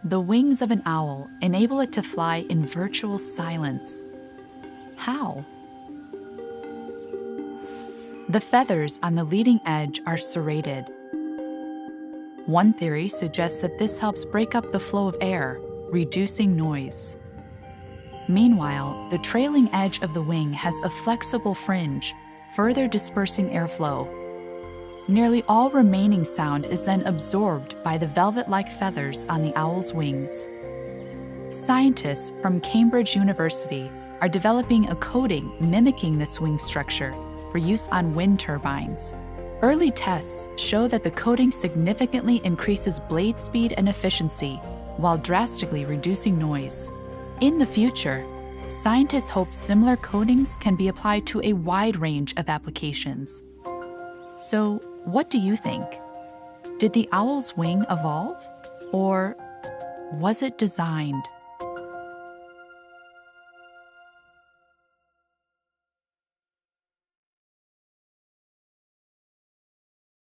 The wings of an owl enable it to fly in virtual silence. How? The feathers on the leading edge are serrated. One theory suggests that this helps break up the flow of air, reducing noise. Meanwhile, the trailing edge of the wing has a flexible fringe, further dispersing airflow. Nearly all remaining sound is then absorbed by the velvet-like feathers on the owl's wings. Scientists from Cambridge University are developing a coating mimicking this wing structure for use on wind turbines. Early tests show that the coating significantly increases blade speed and efficiency while drastically reducing noise. In the future, scientists hope similar coatings can be applied to a wide range of applications. So, what do you think? Did the owl's wing evolve? Or was it designed?